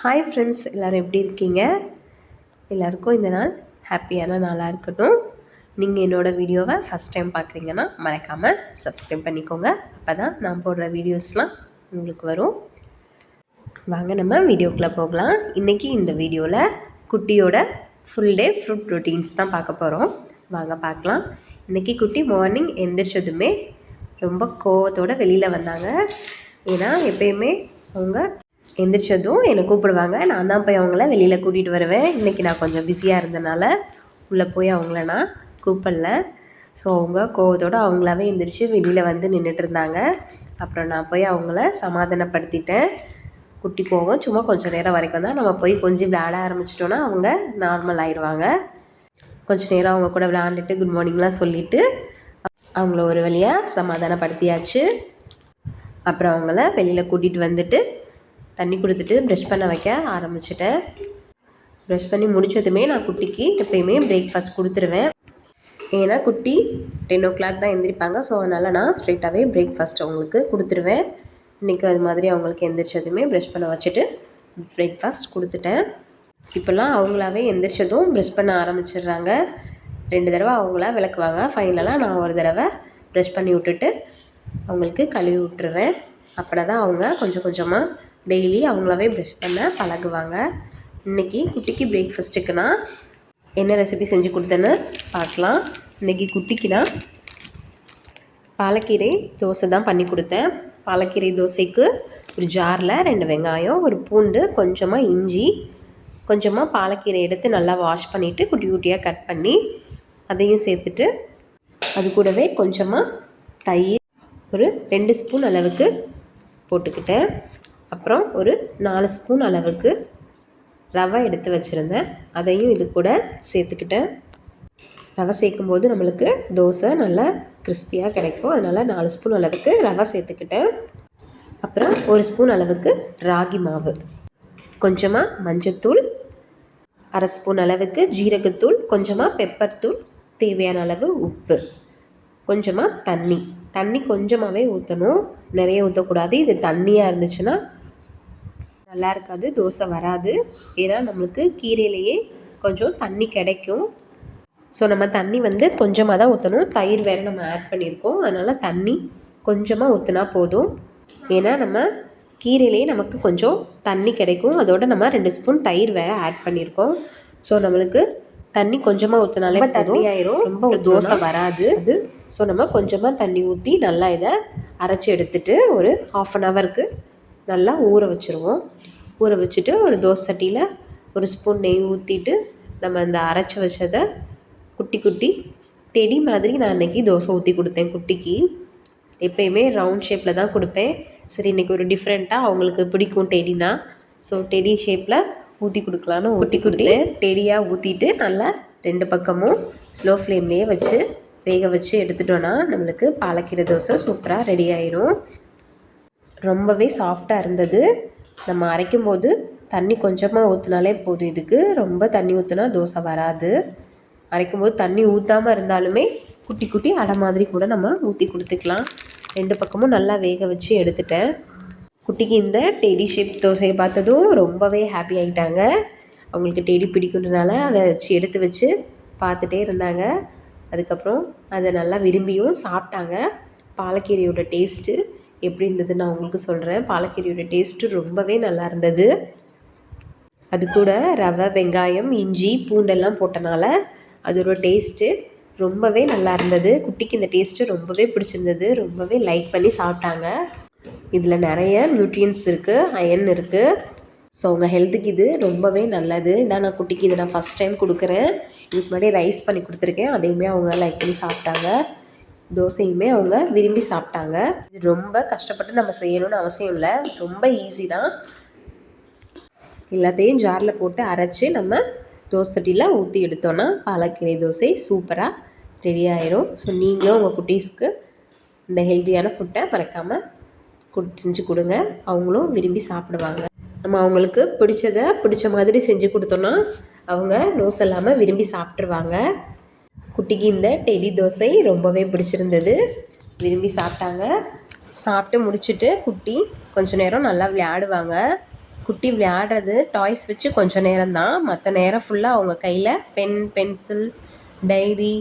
Hi friends, எல்லோரும் எப்படி இருக்கீங்க? எல்லாருக்கும் இந்த நாள் ஹாப்பியான நாளாக இருக்கட்டும். நீங்கள் என்னோடய வீடியோவை ஃபஸ்ட் டைம் பார்க்குறீங்கன்னா மறக்காமல் சப்ஸ்கிரைப் பண்ணிக்கோங்க. அப்போ தான் நான் போடுற வீடியோஸ்லாம் உங்களுக்கு வரும். வாங்க நம்ம வீடியோக்குள்ளே போகலாம். இன்றைக்கி இந்த வீடியோவில் குட்டியோட ஃபுல் டே ஃப்ரூட் ரொட்டீன்ஸ் தான் பார்க்க போகிறோம். வாங்க பார்க்கலாம். இன்றைக்கி குட்டி மார்னிங் எந்திரிச்சதுமே ரொம்ப கோவத்தோடு வெளியில் வந்தாங்க. ஏன்னா எப்பயுமே அவங்க எந்திரிச்சதும் என்னை கூப்பிடுவாங்க. நான் தான் போய் அவங்கள வெளியில் கூட்டிகிட்டு வருவேன். இன்றைக்கி நான் கொஞ்சம் பிஸியாக இருந்தனால உள்ளே போய் அவங்கள நான் கூப்பிடல. ஸோ அவங்க கோவத்தோடு அவங்களாவே எந்திரிச்சு வெளியில் வந்து நின்றுட்டு இருந்தாங்க. அப்புறம் நான் போய் அவங்கள சமாதானப்படுத்திட்டேன். குட்டி கோவம் சும்மா கொஞ்சம் நேரம் வரைக்கும் தான். நம்ம போய் கொஞ்சம் விளையாட ஆரம்பிச்சிட்டோன்னா அவங்க நார்மல் ஆயிடுவாங்க. கொஞ்சம் நேரம் அவங்க கூட விளையாண்டுட்டு குட் மார்னிங்லாம் சொல்லிவிட்டு அவங்கள ஒரு வழியாக சமாதானப்படுத்தியாச்சு. அப்புறம் அவங்கள வெளியில் கூட்டிகிட்டு வந்துட்டு தண்ணி கொடுத்துட்டு ப்ரஷ் பண்ண வைக்க ஆரம்பிச்சிட்டேன். ப்ரஷ் பண்ணி முடித்ததுமே நான் குட்டிக்கு எப்பயுமே பிரேக்ஃபாஸ்ட் கொடுத்துருவேன். ஏன்னா குட்டி 10 o'clock தான் எந்திரிப்பாங்க. ஸோ அதனால் நான் ஸ்ட்ரெயிட்டாகவே பிரேக்ஃபாஸ்ட் அவங்களுக்கு கொடுத்துருவேன். இன்றைக்கி அது மாதிரி அவங்களுக்கு எந்திரிச்சதுமே ப்ரஷ் பண்ண வச்சுட்டு பிரேக்ஃபாஸ்ட் கொடுத்துட்டேன். இப்போல்லாம் அவங்களாவே எந்திரிச்சதும் ப்ரஷ் பண்ண ஆரம்பிச்சிடுறாங்க. 2 தடவை அவங்களா விளக்குவாங்க. ஃபைனலாக நான் ஒரு தடவை ப்ரஷ் பண்ணி விட்டுட்டு அவங்களுக்கு கழுவி விட்டுருவேன். அப்படின்னா தான் அவங்க கொஞ்சம் கொஞ்சமாக டெய்லி அவங்களாவே ப்ரஷ் பண்ண பழகுவாங்க. இன்றைக்கி குட்டிக்கு பிரேக்ஃபாஸ்ட்டுக்கு நான் என்ன ரெசிபி செஞ்சு கொடுத்தேன்னு பார்க்கலாம். இன்றைக்கி குட்டிக்கு நான் பாலக்கீரை தோசை தான் பண்ணி கொடுத்தேன். பாலக்கீரை தோசைக்கு ஒரு ஜாரில் 2 வெங்காயம், ஒரு பூண்டு, கொஞ்சமாக இஞ்சி, கொஞ்சமாக பாலக்கீரை எடுத்து நல்லா வாஷ் பண்ணிவிட்டு குட்டி குட்டியாக கட் பண்ணி அதையும் சேர்த்துட்டு அது கூடவே கொஞ்சமாக தயிர் ஒரு 2 ஸ்பூன் அளவுக்கு போட்டுக்கிட்டேன். அப்புறம் ஒரு 4 ஸ்பூன் அளவுக்கு ரவை எடுத்து வச்சுருந்தேன். அதையும் இது கூட சேர்த்துக்கிட்டேன். ரவை சேர்க்கும்போது நம்மளுக்கு தோசை நல்லா கிறிஸ்பியாக கிடைக்கும். அதனால் 4 ஸ்பூன் அளவுக்கு ரவை சேர்த்துக்கிட்டேன். அப்புறம் 1 ஸ்பூன் அளவுக்கு ராகி மாவு, கொஞ்சமாக மஞ்சத்தூள், 1/2 ஸ்பூன் அளவுக்கு ஜீரகத்தூள், கொஞ்சமாக பெப்பர் தூள், தேவையான அளவு உப்பு, கொஞ்சமாக தண்ணி கொஞ்சமாகவே ஊற்றணும், நிறைய ஊற்றக்கூடாது. இது தண்ணியாக இருந்துச்சுன்னா நல்லா இருக்காது, தோசை வராது. ஏன்னா நம்மளுக்கு கீரையிலேயே கொஞ்சம் தண்ணி கிடைக்கும். ஸோ நம்ம தண்ணி கொஞ்சமாக தான் ஊற்றணும். தயிர் வேறு நம்ம ஆட் பண்ணியிருக்கோம். அதனால் தண்ணி கொஞ்சமாக ஊற்றினா போதும். ஏன்னா நம்ம கீரையிலேயே நமக்கு கொஞ்சம் தண்ணி கிடைக்கும். அதோடு நம்ம 2 ஸ்பூன் தயிர் வேறு ஆட் பண்ணியிருக்கோம். ஸோ நம்மளுக்கு தண்ணி கொஞ்சமாக ஊற்றினாலே தண்ணி ஆயிரும், ரொம்ப தோசை வராது அது. ஸோ நம்ம கொஞ்சமாக தண்ணி ஊற்றி நல்லா இதை அரைச்சி எடுத்துகிட்டு ஒரு 1/2 hour நல்லா ஊற வச்சுருவோம். ஊற வச்சுட்டு ஒரு தோசை சட்டியில் 1 ஸ்பூன் நெய் ஊற்றிட்டு நம்ம அந்த அரைச்சி வச்சதை குட்டி குட்டி டெடி மாதிரி நான் இன்றைக்கி தோசை ஊற்றி கொடுத்தேன் குட்டிக்கு. எப்பயுமே ரவுண்ட் ஷேப்பில் தான் கொடுப்பேன். சரி இன்றைக்கி ஒரு டிஃப்ரெண்ட்டாக அவங்களுக்கு பிடிக்கும் டெடினா. ஸோ டெடி ஷேப்பில் ஊற்றி கொடுக்கலான்னு ஊற்றி கொடுத்தேன். டெடியாக ஊற்றிட்டு நல்லா 2 பக்கமும் ஸ்லோ ஃப்ளேம்லேயே வச்சு வேக வச்சு எடுத்துட்டோன்னா நம்மளுக்கு பாலக்கீரை தோசை சூப்பராக ரெடி ஆயிரும். ரொம்பவே சாஃப்டாக இருந்தது. நம்ம அரைக்கும் போது தண்ணி கொஞ்சமாக ஊற்றினாலே போதும். இதுக்கு ரொம்ப தண்ணி ஊற்றினா தோசை வராது. அரைக்கும்போது தண்ணி ஊற்றாமல் இருந்தாலுமே குட்டி குட்டி அடை மாதிரி கூட நம்ம ஊற்றி கொடுத்துக்கலாம். 2 பக்கமும் நல்லா வேக வச்சு எடுத்துட்டேன். குட்டிக்கு இந்த டெடி ஷேப் தோசையை பார்த்ததும் ரொம்பவே ஹாப்பி ஆகிட்டாங்க. அவங்களுக்கு டெடி பிடிக்குன்றனால அதை எடுத்து வச்சு பார்த்துட்டே இருந்தாங்க. அதுக்கப்புறம் அதை நல்லா விரும்பியும் சாப்பிட்டாங்க. பாலக்கீரையோட டேஸ்ட்டு எப்படி இருந்தது நான் உங்களுக்கு சொல்கிறேன். பாலக்கீரையோட டேஸ்ட்டு ரொம்பவே நல்லா இருந்தது. அது கூட ரவை, வெங்காயம், இஞ்சி, பூண்டெல்லாம் போட்டனால அதோட டேஸ்ட்டு ரொம்பவே நல்லா இருந்தது. குட்டிக்கு இந்த டேஸ்ட்டு ரொம்பவே பிடிச்சிருந்தது. ரொம்பவே லைக் பண்ணி சாப்பிட்டாங்க. இதில் நிறைய நியூட்ரியன்ஸ் இருக்குது, அயன் இருக்குது. ஸோ அவங்க ஹெல்த்துக்கு இது ரொம்பவே நல்லது. இதான் நான் குட்டிக்கு இதை நான் ஃபஸ்ட் டைம் கொடுக்குறேன். இதுக்கு முன்னாடி ரைஸ் பண்ணி கொடுத்துருக்கேன். அதையுமே அவங்க லைக் பண்ணி சாப்பிட்டாங்க. தோசையுமே அவங்க விரும்பி சாப்பிட்டாங்க. இது ரொம்ப கஷ்டப்பட்டு நம்ம செய்யணும்னு அவசியம் இல்லை, ரொம்ப ஈஸி தான். எல்லாத்தையும் ஜாரில் போட்டு அரைச்சி நம்ம தோசை சட்டியில் ஊற்றி எடுத்தோன்னா பாலக்கீரை தோசை சூப்பராக ரெடி ஆயிரும். ஸோ நீங்களும் உங்கள் குட்டீஸ்க்கு இந்த ஹெல்த்தியான ஃபுட்டை மறக்காமல் செஞ்சு கொடுங்க. அவங்களும் விரும்பி சாப்பிடுவாங்க. நம்ம அவங்களுக்கு பிடிச்ச மாதிரி செஞ்சு கொடுத்தோன்னா அவங்க நோஸ் இல்லாமல் விரும்பி சாப்பிட்ருவாங்க. குட்டிக்கு இந்த டெடி தோசை ரொம்பவே பிடிச்சிருந்தது, விரும்பி சாப்பிட்டாங்க. சாப்பிட்டு முடிச்சுட்டு குட்டி கொஞ்சம் நேரம் நல்லா விளையாடுவாங்க. குட்டி விளையாடுறது டாய்ஸ் வச்சு கொஞ்சம் நேரம் தான், மற்ற நேரம் ஃபுல்லாக அவங்க கையில் பென், பென்சில், டைரி,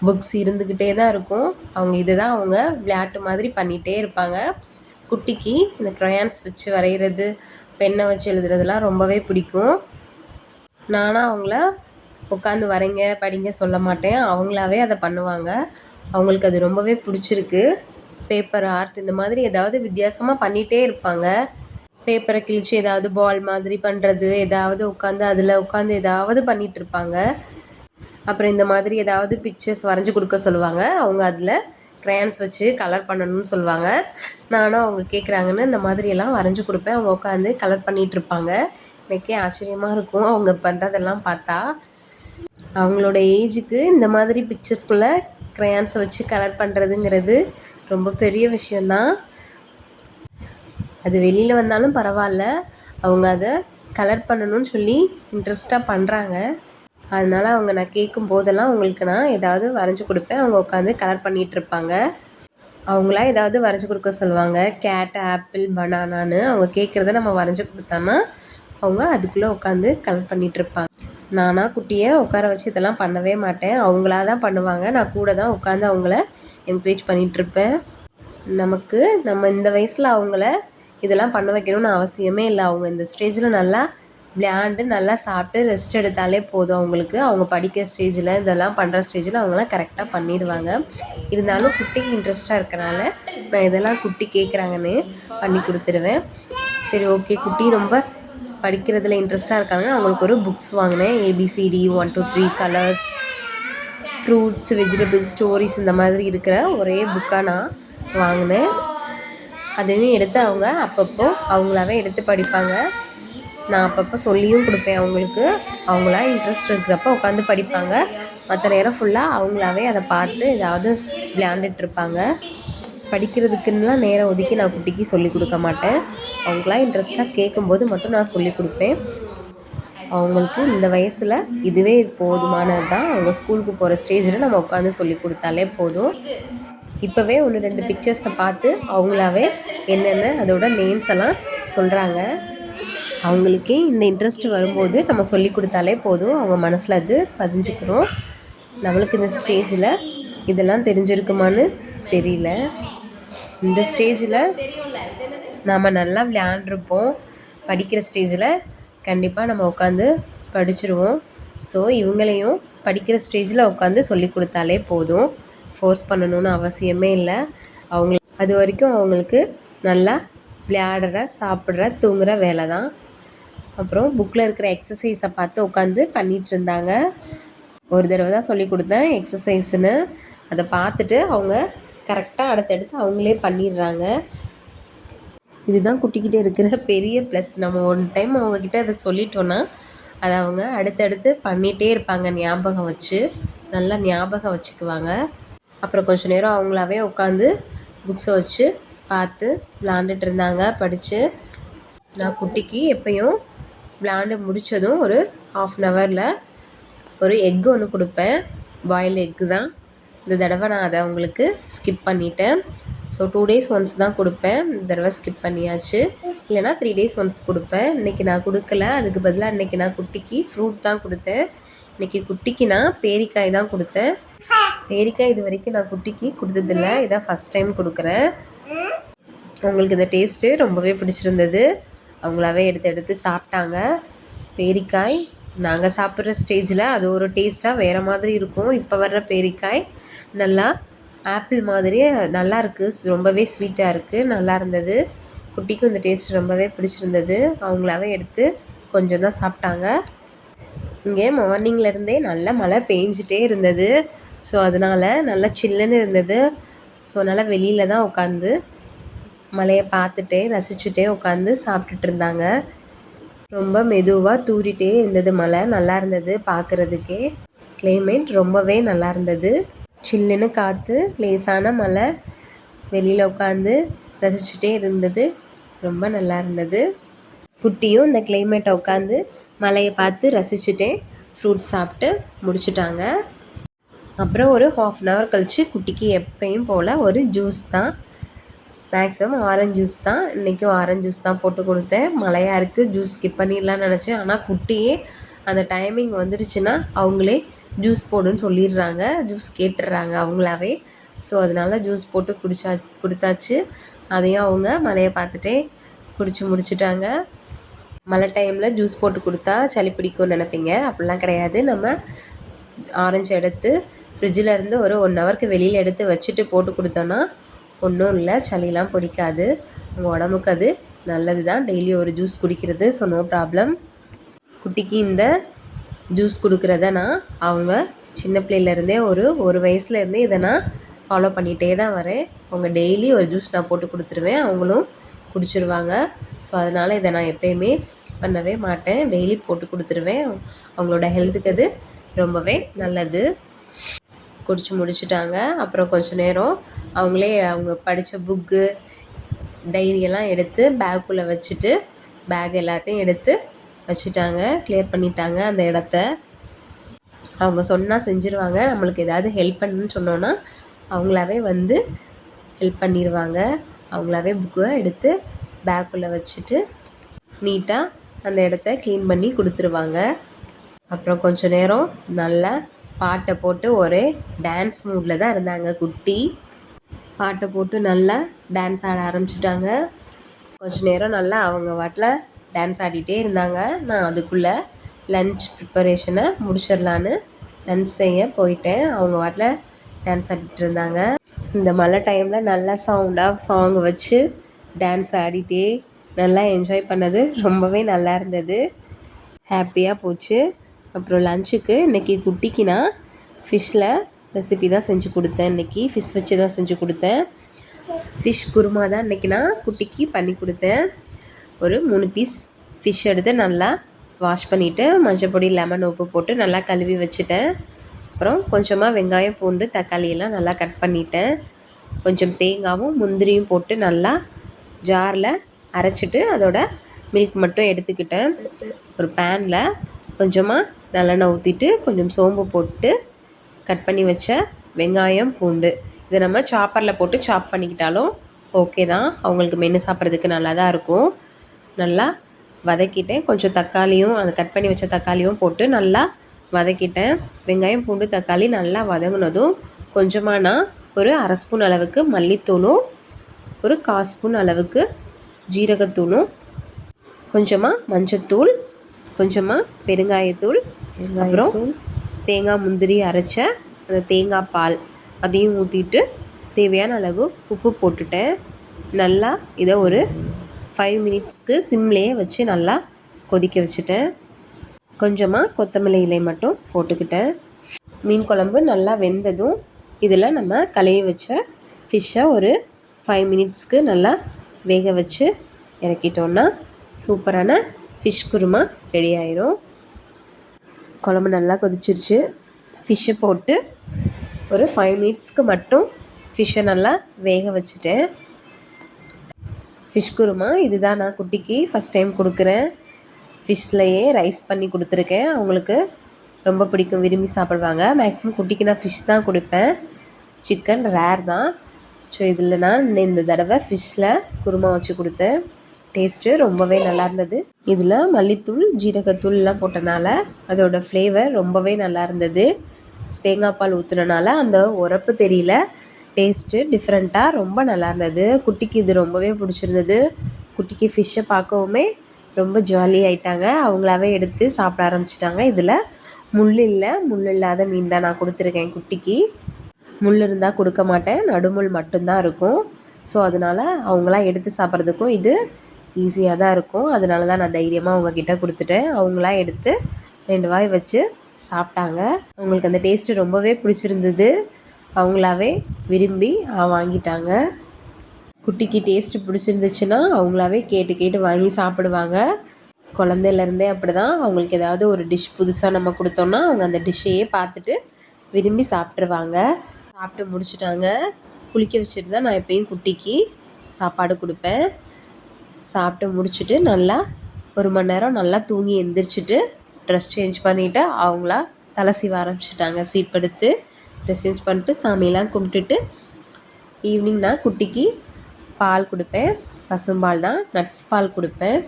புக்ஸ் இருந்துக்கிட்டே தான் இருக்கும். அவங்க இதை தான் அவங்க விளையாட்டு மாதிரி பண்ணிகிட்டே இருப்பாங்க. குட்டிக்கு இந்த க்ரையான்ஸ் வச்சு வரைகிறது, பென்னை வச்சு எழுதுறதுலாம் ரொம்பவே பிடிக்கும். நானாக அவங்கள உட்காந்து வரைங்க படிங்க சொல்ல மாட்டேன், அவங்களாவே அதை பண்ணுவாங்க. அவங்களுக்கு அது ரொம்பவே பிடிச்சிருக்கு. பேப்பர் ஆர்ட் இந்த மாதிரி ஏதாவது வித்தியாசமாக பண்ணிகிட்டே இருப்பாங்க. பேப்பரை கிழிச்சு ஏதாவது பால் மாதிரி பண்ணுறது, ஏதாவது உட்காந்து அதில் உட்காந்து ஏதாவது பண்ணிகிட்டு இருப்பாங்க. அப்புறம் இந்த மாதிரி ஏதாவது பிக்சர்ஸ் வரைஞ்சி கொடுக்க சொல்லுவாங்க. அவங்க அதில் க்ரையான்ஸ் வச்சு கலர் பண்ணணும்னு சொல்லுவாங்க. நானும் அவங்க கேட்குறாங்கன்னு இந்த மாதிரியெல்லாம் வரைஞ்சி கொடுப்பேன். அவங்க உட்காந்து கலர் பண்ணிகிட்ருப்பாங்க. எனக்கே ஆச்சரியமாக இருக்கும் அவங்க பண்ணுறதெல்லாம் பார்த்தா. அவங்களோட ஏஜுக்கு இந்த மாதிரி பிக்சர்ஸ்குள்ளே க்ரையான்ஸை வச்சு கலர் பண்ணுறதுங்கிறது ரொம்ப பெரிய விஷயந்தான். அது வெளியில் வந்தாலும் பரவாயில்ல, அவங்க அதை கலர் பண்ணணும்னு சொல்லி இன்ட்ரெஸ்ட்டாக பண்ணுறாங்க. அதனால் அவங்க நான் கேட்கும் போதெல்லாம் அவங்களுக்கு நான் ஏதாவது வரைஞ்சி கொடுப்பேன். அவங்க உட்காந்து கலர் பண்ணிகிட்ருப்பாங்க. அவங்களா ஏதாவது வரைஞ்சி கொடுக்க சொல்லுவாங்க. கேட், ஆப்பிள், பனானான்னு அவங்க கேட்குறத நம்ம வரைஞ்சி கொடுத்தோன்னா அவங்க அதுக்குள்ளே உட்காந்து கலர் பண்ணிகிட்ருப்பாங்க. நானாக குட்டியை உட்கார வச்சு இதெல்லாம் பண்ணவே மாட்டேன், அவங்களா தான் பண்ணுவாங்க. நான் கூட தான் உட்காந்து அவங்கள என்கரேஜ் பண்ணிகிட்ருப்பேன். நம்ம இந்த வயசில் அவங்கள இதெல்லாம் பண்ண வைக்கணும்னு அவசியமே இல்லை. அவங்க இந்த ஸ்டேஜில் நல்லா விளையாண்டு நல்லா சாப்பிட்டு ரெஸ்ட் எடுத்தாலே போதும் அவங்களுக்கு. அவங்க படிக்கிற ஸ்டேஜில் இதெல்லாம் பண்ணுற ஸ்டேஜில் அவங்களாம் கரெக்டாக பண்ணிடுவாங்க. இருந்தாலும் குட்டிக்கு இன்ட்ரெஸ்ட்டாக இருக்கனால நான் இதெல்லாம் குட்டி கேட்குறாங்கன்னு பண்ணி கொடுத்துருவேன். சரி, ஓகே, குட்டி ரொம்ப படிக்கிறதுல இன்ட்ரெஸ்ட்டாக இருக்காங்க. அவங்களுக்கு ஒரு புக்ஸ் வாங்கினேன். ABCD 1 2 3 colours, fruits, vegetables, stories இந்த மாதிரி இருக்கிற ஒரே புக்காக நான் வாங்கினேன். அதையும் எடுத்து அவங்க அப்பப்போ அவங்களாவே எடுத்து படிப்பாங்க. நான் அப்பப்போ சொல்லியும் கொடுப்பேன் அவங்களுக்கு. அவங்களா இன்ட்ரெஸ்ட் இருக்கிறப்ப உட்காந்து படிப்பாங்க. மற்ற நேரம் ஃபுல்லாக அவங்களாவே அதை பார்த்து ஏதாவது விளையாண்டுட்ருப்பாங்க. படிக்கிறதுக்குன்னெலாம் நேரம் ஒதுக்கி நான் குட்டிக்கு சொல்லிக் கொடுக்க மாட்டேன். அவங்களா இன்ட்ரெஸ்ட்டாக கேட்கும்போது மட்டும் நான் சொல்லிக் கொடுப்பேன். அவங்களுக்கு இந்த வயசில் இதுவே போதுமானது தான். அவங்க ஸ்கூலுக்கு போகிற ஸ்டேஜில் நம்ம உட்காந்து சொல்லி கொடுத்தாலே போதும். இப்போவே 1-2 பிக்சர்ஸை பார்த்து அவங்களாவே என்னென்ன அதோட நேம்ஸ் எல்லாம் சொல்கிறாங்க. அவங்களுக்கே இந்த இன்ட்ரெஸ்ட் வரும்போது நம்ம சொல்லி கொடுத்தாலே போதும், அவங்க மனசில் அது பதிஞ்சுக்கிறோம். நம்மளுக்கு இந்த ஸ்டேஜில் இதெல்லாம் தெரிஞ்சிருக்குமான்னு தெரியல. இந்த ஸ்டேஜில் நாம் நல்லா விளையாண்டுருப்போம். படிக்கிற ஸ்டேஜில் கண்டிப்பாக நம்ம உட்காந்து படிச்சுருவோம். ஸோ இவங்களையும் படிக்கிற ஸ்டேஜில் உட்காந்து சொல்லி கொடுத்தாலே போதும், ஃபோர்ஸ் பண்ணணும்னு அவசியமே இல்லை. அது வரைக்கும் அவங்களுக்கு நல்லா விளையாடுற, சாப்பிட்ற, தூங்குகிற வேலை தான். அப்புறம் புக்கில் இருக்கிற எக்ஸசைஸை பார்த்து உட்காந்து பண்ணிகிட்டு இருந்தாங்க. ஒரு தடவை தான் சொல்லி கொடுத்தேன் எக்ஸசைஸ்னு. அதை பார்த்துட்டு அவங்க கரெக்டாக அடுத்தடுத்து அவங்களே பண்ணிடுறாங்க. இதுதான் குட்டிக்கிட்டே இருக்கிற பெரிய ப்ளஸ். நம்ம ஒன் டைம் அவங்கக்கிட்ட அதை சொல்லிட்டோன்னா அதை அவங்க அடுத்தடுத்து பண்ணிகிட்டே இருப்பாங்க. ஞாபகம் வச்சு நல்லா ஞாபகம் வச்சுக்குவாங்க. அப்புறம் கொஞ்சம் நேரம் அவங்களாவே உட்காந்து புக்ஸை வச்சு பார்த்து விளாண்டுட்டு இருந்தாங்க, படித்து. நான் குட்டிக்கு எப்பயும் விளாண்டு முடித்ததும் ஒரு 1/2 ஹவரில் ஒரு எக்கு ஒன்று கொடுப்பேன். பாயில்டு எக்கு தான். இந்த தடவை நான் அதை அவங்களுக்கு ஸ்கிப் பண்ணிட்டேன். ஸோ 2 days ஒன்ஸ் தான் கொடுப்பேன். இந்த தடவை ஸ்கிப் பண்ணியாச்சு. இல்லைனா 3 days ஒன்ஸ் கொடுப்பேன். இன்றைக்கி நான் கொடுக்கல. அதுக்கு பதிலாக இன்றைக்கி நான் குட்டிக்கு ஃப்ரூட் தான் கொடுத்தேன். இன்றைக்கி குட்டிக்கு நான் பேரிக்காய் தான் கொடுத்தேன். பேரிக்காய் இது வரைக்கும் நான் குட்டிக்கு கொடுத்ததில்ல, இதான் ஃபஸ்ட் டைம் கொடுக்குறேன். அவங்களுக்கு இந்த டேஸ்ட்டு ரொம்பவே பிடிச்சிருந்தது. அவங்களாவே எடுத்து சாப்பிட்டாங்க. பேரிக்காய் நாங்கள் சாப்பிட்ற ஸ்டேஜில் அது ஒரு டேஸ்ட்டாக வேறு மாதிரி இருக்கும். இப்போ வர்ற பேரிக்காய் நல்லா ஆப்பிள் மாதிரியே நல்லா இருக்குது, ரொம்பவே ஸ்வீட்டாக இருக்குது, நல்லா இருந்தது. குட்டிக்கும் இந்த டேஸ்ட் ரொம்பவே பிடிச்சிருந்தது. அவங்களாவே எடுத்து கொஞ்சம் தான் சாப்பிட்டாங்க. இங்கே மார்னிங்லேருந்தே நல்லா மழை பெஞ்சிட்டே இருந்தது. ஸோ அதனால் நல்லா சில்லுன்னு இருந்தது. ஸோ அதனால் வெளியில் தான் உட்காந்து மழையை பார்த்துட்டே ரசிச்சுட்டே உட்காந்து சாப்பிட்டுட்டு இருந்தாங்க. ரொம்ப மெதுவாக தூறிட்டே இருந்தது மழை. நல்லா இருந்தது பார்க்குறதுக்கே. கிளைமேட் ரொம்பவே நல்லா இருந்தது. சில்லுன்னு காற்று, லேசான மழை, வெளியில் உட்காந்து ரசிச்சுட்டே இருந்தது. ரொம்ப நல்லா இருந்தது. குட்டியும் இந்த கிளைமேட்டை உட்காந்து மழையை பார்த்து ரசிச்சுட்டே ஃப்ரூட்ஸ் சாப்பிட்டு முடிச்சுட்டாங்க. அப்புறம் ஒரு 1/2 hour கழித்து குட்டிக்கு எப்பயும் போல் ஒரு ஜூஸ் தான். மேக்ஸிமம் ஆரஞ்ச் ஜூஸ் தான், இன்றைக்கும் ஆரஞ்ச் ஜூஸ் தான் போட்டு கொடுத்தேன். மழையாக இருக்குது, ஜூஸ் ஸ்கிப் பண்ணிடலான்னு நினச்சேன். ஆனால் குட்டியே அந்த டைமிங் வந்துடுச்சுன்னா அவங்களே ஜூஸ் போடுன்னு சொல்லிடுறாங்க, ஜூஸ் கேட்டுடுறாங்க அவங்களாவே. ஸோ அதனால ஜூஸ் போட்டு கொடுத்தாச்சு. அதையும் அவங்க மழையை பார்த்துட்டே குடிச்சு முடிச்சுட்டாங்க. மழை டைமில் ஜூஸ் போட்டு கொடுத்தா சளி பிடிக்கும்னு நினைப்பீங்க, அப்படிலாம் கிடையாது. நம்ம ஆரஞ்சு எடுத்து ஃப்ரிட்ஜில் இருந்து ஒரு 1 ஹவருக்கு வெளியில் எடுத்து வச்சுட்டு போட்டு கொடுத்தோன்னா ஒன்றும் இல்லை, சளிலாம் பிடிக்காது. உங்கள் உடம்புக்கு அது நல்லது தான், டெய்லி ஒரு ஜூஸ் குடிக்கிறது. So no problem. குட்டிக்கு இந்த ஜூஸ் கொடுக்குறத நான் அவங்க சின்ன பிள்ளையிலேருந்தே ஒரு வயசுலேருந்தே இதை நான் ஃபாலோ பண்ணிகிட்டே தான் வரேன். அவங்க டெய்லி ஒரு ஜூஸ் நான் போட்டு கொடுத்துருவேன், அவங்களும் குடிச்சிருவாங்க. ஸோ அதனால் இதை நான் எப்போயுமே ஸ்கிப் பண்ணவே மாட்டேன், டெய்லி போட்டு கொடுத்துருவேன். அவங்களோட ஹெல்த்துக்கு அது ரொம்பவே நல்லது. குடிச்சு முடிச்சுட்டாங்க. அப்புறம் கொஞ்சம் நேரம் அவங்களே அவங்க படித்த புக்கு டைரியெல்லாம் எடுத்து பேக்குள்ளே வச்சுட்டு பேக் எல்லாத்தையும் எடுத்து வச்சுட்டாங்க, கிளியர் பண்ணிட்டாங்க அந்த இடத்த. அவங்க சொன்னால் செஞ்சுருவாங்க. நம்மளுக்கு ஏதாவது ஹெல்ப் பண்ணுன்னு சொன்னோன்னா அவங்களாவே வந்து ஹெல்ப் பண்ணிடுவாங்க. அவங்களாவே புக்கை எடுத்து பேக்குள்ளே வச்சுட்டு நீட்டாக அந்த இடத்த க்ளீன் பண்ணி கொடுத்துருவாங்க. அப்புறம் கொஞ்சம் நேரம் நல்லா பாட்டை போட்டு ஒரே டான்ஸ் மூடில் தான் இருந்தாங்க குட்டி. பாட்டை போட்டு நல்லா டான்ஸ் ஆட ஆரம்பிச்சிட்டாங்க. கொஞ்சம் நேரம் நல்லா அவங்க வாட்டில் டான்ஸ் ஆடிட்டே இருந்தாங்க. நான் அதுக்குள்ளே லன்ச் ப்ரிப்பரேஷனை முடிச்சிடலான்னு லன்ச் செய்ய போயிட்டேன். அவங்க வாட்டில் டான்ஸ் ஆடிட்டு இருந்தாங்க. இந்த மழை டைமில் நல்லா சவுண்டாக சாங் வச்சு டான்ஸ் ஆடிட்டே நல்லா என்ஜாய் பண்ணது ரொம்பவே நல்லா இருந்தது, ஹாப்பியாக போச்சு. அப்புறம் லஞ்சுக்கு இன்றைக்கி குட்டிக்கு நான் ஃபிஷ்ஷில் ரெசிபி தான் செஞ்சு கொடுத்தேன். இன்றைக்கி ஃபிஷ் வச்சு தான் செஞ்சு கொடுத்தேன். ஃபிஷ் குருமா தான் இன்றைக்கி நான் குட்டிக்கு பண்ணி கொடுத்தேன். ஒரு 3 பீஸ் ஃபிஷ் எடுத்து நல்லா வாஷ் பண்ணிவிட்டு மஞ்சள் பொடி லெமன் உப்பு போட்டு நல்லா கழுவி வச்சுட்டேன். அப்புறம் கொஞ்சமாக வெங்காயம் பூண்டு தக்காளியெல்லாம் நல்லா கட் பண்ணிட்டேன். கொஞ்சம் தேங்காயும் முந்திரியும் போட்டு நல்லா ஜாரில் அரைச்சிட்டு அதோட மில்க் மட்டும் எடுத்துக்கிட்டேன். ஒரு பேனில் கொஞ்சமாக நல்லெண்ணெய் ஊற்றிட்டு கொஞ்சம் சோம்பு போட்டு கட் பண்ணி வச்ச வெங்காயம் பூண்டு இதை நம்ம சாப்பரில் போட்டு சாப் பண்ணிக்கிட்டாலும் ஓகே தான், அவங்களுக்கு மென்று சாப்பிட்றதுக்கு நல்லா தான் இருக்கும். நல்லா வதக்கிட்டேன். கொஞ்சம் தக்காளியும் அந்த கட் பண்ணி வச்ச தக்காளியும் போட்டு நல்லா வதக்கிட்டேன். வெங்காயம் பூண்டு தக்காளி நல்லா வதங்கினதும் கொஞ்சமாக நான் ஒரு 1/2 ஸ்பூன் அளவுக்கு மல்லித்தூளும் ஒரு 1/4 ஸ்பூன் அளவுக்கு ஜீரகத்தூளும் கொஞ்சமாக மஞ்சத்தூள் கொஞ்சமாக பெருங்காயத்தூள் அப்புறம் தேங்காய் முந்திரி அரைச்ச அந்த தேங்காய் பால் அதையும் ஊற்றிட்டு தேவையான அளவு உப்பு போட்டுட்டேன். நல்லா இதை ஒரு 5 மினிட்ஸ்க்கு சிம்லேயே வச்சு நல்லா கொதிக்க வச்சுட்டேன். கொஞ்சமாக கொத்தமல்லி இலை மட்டும் போட்டுக்கிட்டேன். மீன் குழம்பு நல்லா வெந்ததும் இதில் நம்ம கழுவி வச்ச ஃபிஷ்ஷை ஒரு 5 மினிட்ஸ்க்கு நல்லா வேக வச்சு இறக்கிட்டோன்னா சூப்பரான ஃபிஷ் குருமா ரெடி ஆயிடும். குழம்பு நல்லா கொதிச்சிருச்சு. ஃபிஷ்ஷை போட்டு ஒரு 5 மினிட்ஸ்க்கு மட்டும் ஃபிஷ்ஷை நல்லா வேக வச்சுட்டேன். ஃபிஷ் குருமா இதுதான் நான் குட்டிக்கு ஃபஸ்ட் டைம் கொடுக்குறேன். ஃபிஷ்லேயே ரைஸ் பண்ணி கொடுத்துருக்கேன். அவங்களுக்கு ரொம்ப பிடிக்கும், விரும்பி சாப்பிடுவாங்க. மேக்ஸிமம் குட்டிக்கு நான் ஃபிஷ் தான் கொடுப்பேன், சிக்கன் ரேர் தான். ஸோ இதில் நான் இந்த தடவை ஃபிஷ்ஷில் குருமா வச்சு கொடுத்தேன். டேஸ்ட்டு ரொம்பவே நல்லா இருந்தது. இதில் மல்லித்தூள் ஜீரகத்தூள்லாம் போட்டனால அதோடய ஃப்ளேவர் ரொம்பவே நல்லா இருந்தது. தேங்காய் பால் ஊற்றுனனால அந்த உரப்பு தெரியல, டேஸ்ட்டு டிஃப்ரெண்ட்டாக ரொம்ப நல்லா இருந்தது. குட்டிக்கு இது ரொம்பவே பிடிச்சிருந்தது. குட்டிக்கு ஃபிஷ்ஷை பார்க்கவுமே ரொம்ப ஜாலி ஆகிட்டாங்க, அவங்களாவே எடுத்து சாப்பிட ஆரம்பிச்சிட்டாங்க. இதில் முள் இல்லாத மீன் தான் நான் கொடுத்துருக்கேன் குட்டிக்கு. முள் இருந்தால் கொடுக்க மாட்டேன், நடுமுள் மட்டும்தான் இருக்கும். ஸோ அதனால் அவங்களாம் எடுத்து சாப்பிட்றதுக்கும் இது ஈஸியாக தான் இருக்கும். அதனால தான் நான் தைரியமாக அவங்கக்கிட்ட கொடுத்துட்டேன். அவங்களாம் எடுத்து 2 வாய் வச்சு சாப்பிட்டாங்க. அவங்களுக்கு அந்த டேஸ்ட்டு ரொம்பவே பிடிச்சிருந்தது. அவங்களாவே விரும்பி வாங்கிட்டாங்க. குட்டிக்கு டேஸ்ட்டு பிடிச்சிருந்துச்சுன்னா அவங்களாவே கேட்டு வாங்கி சாப்பிடுவாங்க. குழந்தையிலேருந்தே அப்படி தான். அவங்களுக்கு ஏதாவது ஒரு டிஷ் புதுசாக நம்ம கொடுத்தோன்னா அவங்க அந்த டிஷ்ஷையே பார்த்துட்டு விரும்பி சாப்பிட்ருவாங்க. சாப்பிட்டு முடிச்சுட்டாங்க. குளிக்க வச்சுட்டு தான் நான் எப்பயும் குட்டிக்கு சாப்பாடு கொடுப்பேன். சாப்பிட்டு முடிச்சுட்டு நல்லா 1 மணி நேரம் நல்லா தூங்கி எழுந்திரிச்சிட்டு ட்ரெஸ் சேஞ்ச் பண்ணிவிட்டு அவங்களா தலை சீவ ஆரம்பிச்சிட்டாங்க. சீப்பெடுத்து ட்ரெஸ் சேஞ்ச் பண்ணிட்டு சாமியெல்லாம் கும்பிட்டுட்டு ஈவினிங் நான் குட்டிக்கு பால் கொடுப்பேன். பசும்பால் தான், நட்ஸ் பால் கொடுப்பேன்.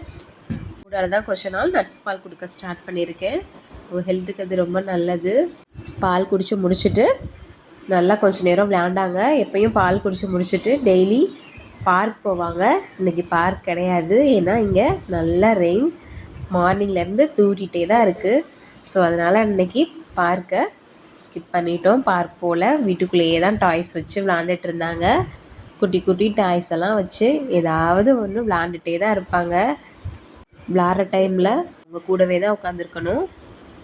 அதனால தான் கொஞ்ச நாள் நட்ஸ் பால் கொடுக்க ஸ்டார்ட் பண்ணியிருக்கேன். உங்கள் ஹெல்த்துக்கு அது ரொம்ப நல்லது. பால் குடித்து முடிச்சுட்டு நல்லா கொஞ்சம் நேரம் விளையாண்டாங்க. எப்பயும் பால் குடித்து முடிச்சுட்டு டெய்லி பார்க் போவாங்க. இன்றைக்கி பார்க் கிடையாது, ஏன்னா இங்கே நல்லா ரெயின் மார்னிங்லேருந்து தூரிகிட்டே தான் இருக்குது. ஸோ அதனால் இன்றைக்கி பார்க்கை ஸ்கிப் பண்ணிட்டோம். பார்க் போல் வீட்டுக்குள்ளேயே தான் டாய்ஸ் வச்சு விளாண்டுட்டு இருந்தாங்க. குட்டி குட்டி டாய்ஸ் எல்லாம் வச்சு ஏதாவது ஒன்று விளாண்டுட்டே தான் இருப்பாங்க. விளாட்ற டைமில் அவங்க கூடவே தான் உட்காந்துருக்கணும்.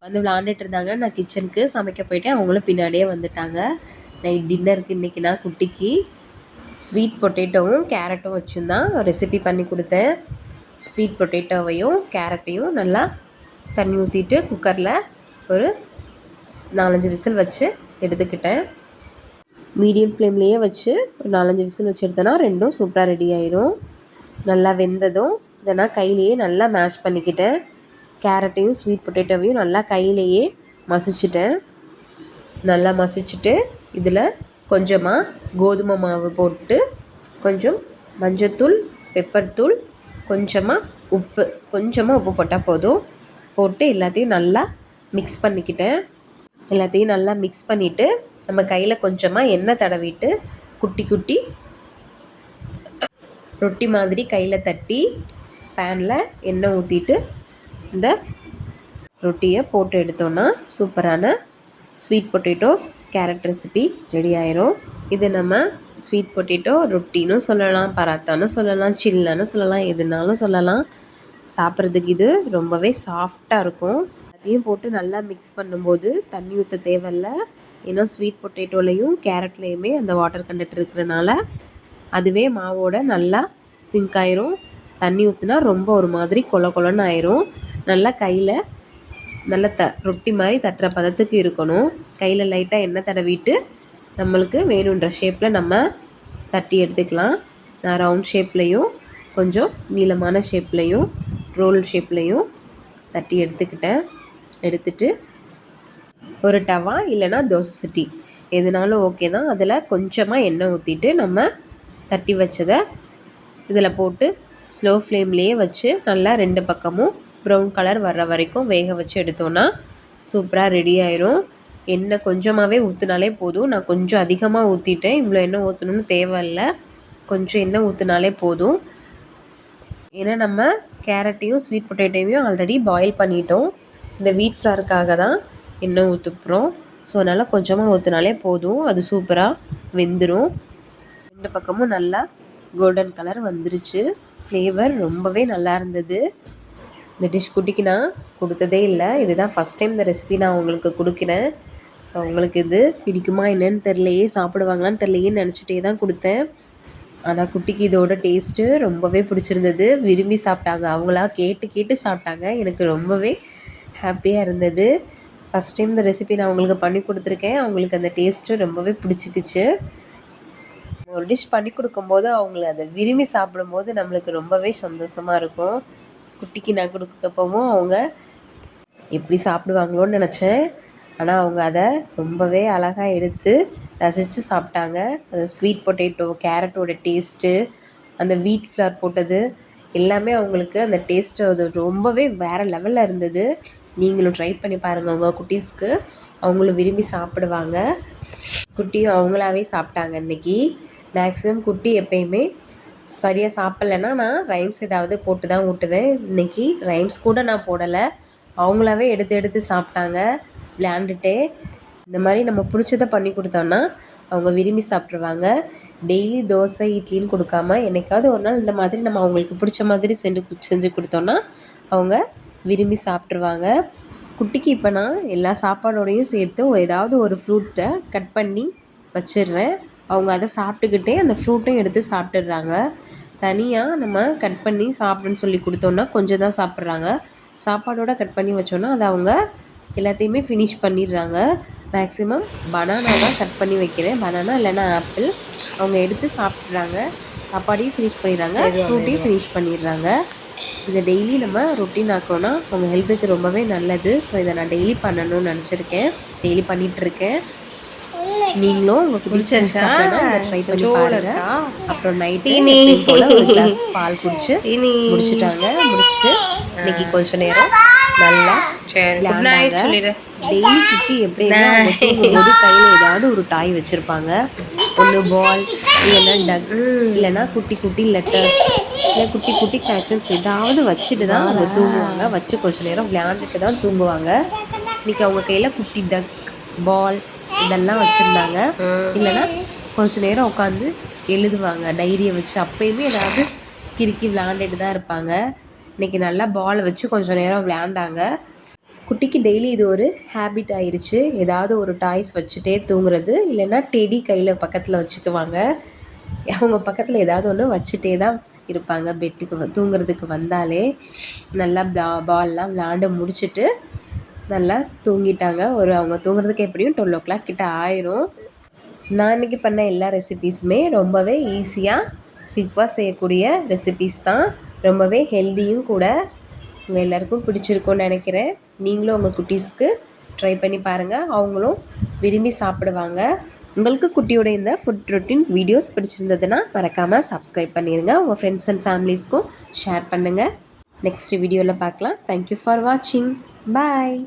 வந்து விளாண்டுட்டு இருந்தாங்க. நான் கிச்சனுக்கு சமைக்க போயிட்டேன். அவங்களும் பின்னாடியே வந்துட்டாங்க. நைட் டின்னருக்கு இன்றைக்கி நான் குட்டிக்கு ஸ்வீட் பொட்டேட்டோவும் கேரட்டும் வச்சுருந்தான் ரெசிபி பண்ணி கொடுத்தேன். ஸ்வீட் பொட்டேட்டோவையும் கேரட்டையும் நல்லா தண்ணி ஊற்றிட்டு குக்கரில் ஒரு 4-5 விசில் வச்சு எடுத்துக்கிட்டேன். மீடியம் ஃப்ளேம்லேயே வச்சு ஒரு 4-5 விசில் வச்சு எடுத்தோன்னா ரெண்டும் சூப்பராக ரெடி ஆயிரும். நல்லா வெந்ததும் இதை நான் கையிலேயே நல்லா மேஷ் பண்ணிக்கிட்டேன். கேரட்டையும் ஸ்வீட் பொட்டேட்டோவையும் நல்லா கையிலேயே மசிச்சுட்டேன். நல்லா மசிச்சுட்டு இதில் கொஞ்சமாக கோதுமை மாவு போட்டு கொஞ்சம் மஞ்சத்தூள், பெப்பர் தூள், கொஞ்சமாக உப்பு போட்டால் போதும். போட்டு எல்லாத்தையும் நல்லா மிக்ஸ் பண்ணிக்கிட்டேன். எல்லாத்தையும் நல்லா மிக்ஸ் பண்ணிவிட்டு நம்ம கையில் கொஞ்சமாக எண்ணெய் தடவிட்டு குட்டி குட்டி ரொட்டி மாதிரி கையில் தட்டி பேனில் எண்ணெய் ஊற்றிட்டு இந்த ரொட்டியை போட்டு எடுத்தோன்னா சூப்பரான sweet potato carrot recipe ready ஆயிரும். இது நம்ம ஸ்வீட் பொட்டேட்டோ ரொட்டின்னு சொல்லலாம், பராத்தான்னு சொல்லலாம், சில்லான்னு சொல்லலாம், எதுனாலும் சொல்லலாம். சாப்பிட்றதுக்கு இது ரொம்பவே சாஃப்டாக இருக்கும். அதையும் போட்டு நல்லா மிக்ஸ் பண்ணும்போது தண்ணி ஊற்ற தேவையில்லை. ஏன்னா ஸ்வீட் பொட்டேட்டோலையும் கேரட்லேயுமே அந்த வாட்டர் கண்டென்ட் இருக்கிறனால அதுவே மாவோட நல்லா சிங்க் ஆயிரும். தண்ணி ஊற்றினா ரொம்ப ஒரு மாதிரி கொல கொலன்னு ஆயிரும். நல்லா கையில் நல்லா ரொட்டி மாதிரி தட்டுற பதத்துக்கு இருக்கணும். கையில் லைட்டாக எண்ணெய் தடவிட்டு நம்மளுக்கு வேணுன்ற ஷேப்பில் நம்ம தட்டி எடுத்துக்கலாம். நான் ரவுண்ட் ஷேப்லேயும் கொஞ்சம் நீளமான ஷேப்லேயும் ரோல் ஷேப்லேயும் தட்டி எடுத்துக்கிட்டேன். எடுத்துட்டு ஒரு டவா இல்லைனா தோசை சட்டி எதுனாலும் ஓகே தான். அதில் கொஞ்சமாக எண்ணெய் ஊற்றிட்டு நம்ம தட்டி வச்சதை இதில் போட்டு ஸ்லோ ஃப்ளேம்லேயே வச்சு நல்லா 2 பக்கமும் ப்ரௌன் கலர் வர்ற வரைக்கும் வேக வச்சு எடுத்தோன்னா சூப்பராக ரெடி ஆயிரும். எண்ணெய் கொஞ்சமாகவே ஊற்றினாலே போதும். நான் கொஞ்சம் அதிகமாக ஊற்றிட்டேன். இவ்வளோ எண்ணெய் ஊற்றணும்னு தேவையில்லை, கொஞ்சம் எண்ணெய் ஊற்றினாலே போதும். ஏன்னா நம்ம கேரட்டையும் ஸ்வீட் பொட்டேட்டோவையும் ஆல்ரெடி பாயில் பண்ணிட்டோம். இந்த வீட் ஃப்ளாருக்காக தான் எண்ணெய் ஊற்றுப்புறோம். ஸோ அதனால் கொஞ்சமாக ஊற்றினாலே போதும், அது சூப்பராக வெந்துடும். 2 பக்கமும் நல்லா கோல்டன் கலர் வந்துருச்சு. ஃப்ளேவர் ரொம்பவே நல்லா இருந்தது. இந்த டிஷ் குட்டிக்கு நான் கொடுத்ததே இல்லை, இதுதான் ஃபஸ்ட் டைம் இந்த ரெசிபி நான் உங்களுக்கு கொடுக்குறேன். ஸோ அவங்களுக்கு இது பிடிக்குமா என்னன்னு தெரியலையே, சாப்பிடுவாங்களான்னு தெரியலையேன்னு நினச்சிட்டே தான் கொடுத்தேன். ஆனால் குட்டிக்கு இதோட டேஸ்ட்டு ரொம்பவே பிடிச்சிருந்தது. விரும்பி சாப்பிட்டாங்க, அவங்களா கேட்டு கேட்டு சாப்பிட்டாங்க. எனக்கு ரொம்பவே ஹாப்பியாக இருந்தது. ஃபஸ்ட் டைம் இந்த ரெசிபி நான் அவங்களுக்கு பண்ணி கொடுத்துருக்கேன். அவங்களுக்கு அந்த டேஸ்ட்டு ரொம்பவே பிடிச்சிக்கிச்சு. ஒரு டிஷ் பண்ணி கொடுக்கும்போது அவங்கள அதை விரும்பி சாப்பிடும்போது நம்மளுக்கு ரொம்பவே சந்தோஷமாக இருக்கும். குட்டிக்கு நான் கொடுத்தப்பவும் அவங்க எப்படி சாப்பிடுவாங்களோன்னு நினச்சேன். ஆனால் அவங்க அதை ரொம்பவே அழகாக எடுத்து ரசித்து சாப்பிட்டாங்க. அந்த ஸ்வீட் பொட்டேட்டோ, கேரட்டோட டேஸ்ட்டு, அந்த வீட் ஃப்ளார் போட்டது எல்லாமே அவங்களுக்கு அந்த டேஸ்ட்டு அது ரொம்பவே வேறு லெவலில் இருந்தது. நீங்களும் ட்ரை பண்ணி பாருங்கள் உங்கள் குட்டீஸ்க்கு, அவங்களும் விரும்பி சாப்பிடுவாங்க. குட்டியும் அவங்களாவே சாப்பிட்டாங்க இன்றைக்கி. மேக்ஸிமம் குட்டி எப்பயுமே சரியாக சாப்பிட்லன்னா நான் ரைம்ஸ் ஏதாவது போட்டு தான் ஊட்டுவேன். இன்றைக்கி ரைம்ஸ் கூட நான் போடலை, அவங்களாவே எடுத்து எடுத்து சாப்பிட்டாங்க விளையாண்டுட்டே. இந்த மாதிரி நம்ம பிடிச்சதை பண்ணி கொடுத்தோன்னா அவங்க விரும்பி சாப்பிட்ருவாங்க. டெய்லி தோசை இட்லின்னு கொடுக்காம என்றைக்காவது ஒரு நாள் இந்த மாதிரி நம்ம அவங்களுக்கு பிடிச்ச மாதிரி செஞ்சு கொடுத்தோன்னா அவங்க விரும்பி சாப்பிட்ருவாங்க. குட்டிக்கு இப்போ நான் எல்லா சாப்பாடோடையும் சேர்த்து ஏதாவது ஒரு ஃப்ரூட்டை கட் பண்ணி வச்சிடுறேன். அவங்க அதை சாப்பிட்டுக்கிட்டே அந்த ஃப்ரூட்டையும் எடுத்து சாப்பிட்டுடுறாங்க. தனியாக நம்ம கட் பண்ணி சாப்பிடுன்னு சொல்லி கொடுத்தோன்னா கொஞ்சம் தான் சாப்பிட்றாங்க. சாப்பாடோடு கட் பண்ணி வச்சோன்னா அதை அவங்க எல்லாத்தையுமே ஃபினிஷ் பண்ணிடுறாங்க. மேக்ஸிமம் பனானா தான் கட் பண்ணி வைக்கிறேன், பனானா இல்லைன்னா ஆப்பிள். அவங்க எடுத்து சாப்பிட்றாங்க, சாப்பாடையும் ஃபினிஷ் பண்ணிடுறாங்க, ஃப்ரூட்டையும் ஃபினிஷ் பண்ணிடுறாங்க. இதை டெய்லி நம்ம ரொட்டீன் ஆக்கணும்னா அவங்க ஹெல்த்துக்கு ரொம்பவே நல்லது. ஸோ இதை நான் டெய்லி பண்ணணும்னு நினச்சிருக்கேன், டெய்லி பண்ணிகிட்ருக்கேன். நீங்களும் உங்கள் குட்டீஸ் ஃப்ரூட்ஸ் குடிச்சாச்சா? சாப்பிடனா இதை ட்ரை பண்ணி கொஞ்சோட பாருங்கள். இருக்கா? அப்புறம் நைட்டு இனி. எப்பயும் போல் ஒரு கிளாஸ் பால் குடிச்சு இனி. முடிச்சுட்டு இன்னைக்கு கொஞ்ச நேரம் நல்லா சரி, குட் விளையாண்டாங்க. நைட் சொல்லிடு. டெய்லி குட்டி எப்படின்னா Good அவங்க night. தூங்கும்போது கையில் ஏதாவது ஒரு டாய் வச்சுருப்பாங்க. ஒன்று பால், இல்லைன்னா டக், இல்லைன்னா குட்டி குட்டி லெட்டர்ஸ், இல்லை குட்டி குட்டி கேஷன்ஸ் ஏதாவது வச்சுட்டு தான் அவங்க தூங்குவாங்க. வச்சு கொஞ்ச நேரம் விளையாண்டுட்டு தான் தூங்குவாங்க. இன்றைக்கி அவங்க கையில் குட்டி டக், பால் இதெல்லாம் வச்சுருந்தாங்க. இல்லைன்னா கொஞ்ச நேரம் உட்காந்து எழுதுவாங்க டைரியை வச்சு. அப்பயுமே ஏதாவது கிறுக்கி விளையாண்டுட்டு தான் இருப்பாங்க. இன்றைக்கி நல்லா பாலை வச்சு கொஞ்சம் நேரம் விளையாண்டாங்க. குட்டிக்கு டெய்லி இது ஒரு ஹேபிட் ஆயிடுச்சு. ஏதாவது ஒரு டாய்ஸ் வச்சுட்டே தூங்குறது, இல்லைன்னா டெடி கையில் பக்கத்தில் வச்சுக்குவாங்க. அவங்க பக்கத்தில் ஏதாவது ஒன்று வச்சுட்டே தான் இருப்பாங்க. பெட்டுக்கு தூங்குறதுக்கு வந்தாலே நல்லா பால்லாம் விளையாண்டு முடிச்சுட்டு நல்லா தூங்கிட்டாங்க. அவங்க தூங்குறதுக்கு எப்படியும் 12 o'clock கிட்ட ஆயிரும். நான் இன்றைக்கி பண்ண எல்லா ரெசிபீஸுமே ரொம்பவே ஈஸியாக குயிக்காக செய்யக்கூடிய ரெசிபீஸ் தான். ரொம்பவே ஹெல்த்தியும் கூட. உங்கள் எல்லாருக்கும் பிடிச்சிருக்கும்னு நினைக்கிறேன். நீங்களும் உங்கள் குட்டீஸ்க்கு ட்ரை பண்ணி பாருங்கள். அவங்களும் விரும்பி சாப்பிடுவாங்க. உங்களுக்கு குட்டியோட இந்த ஃபுட் ரொட்டீன் வீடியோஸ் பிடிச்சிருந்ததுன்னா மறக்காமல் சப்ஸ்கிரைப் பண்ணிடுங்க. உங்கள் ஃப்ரெண்ட்ஸ் அண்ட் ஃபேமிலிஸ்க்கும் ஷேர் பண்ணுங்கள். நெக்ஸ்ட் வீடியோவில் பார்க்கலாம். தேங்க்யூ ஃபார் வாட்சிங். பாய்.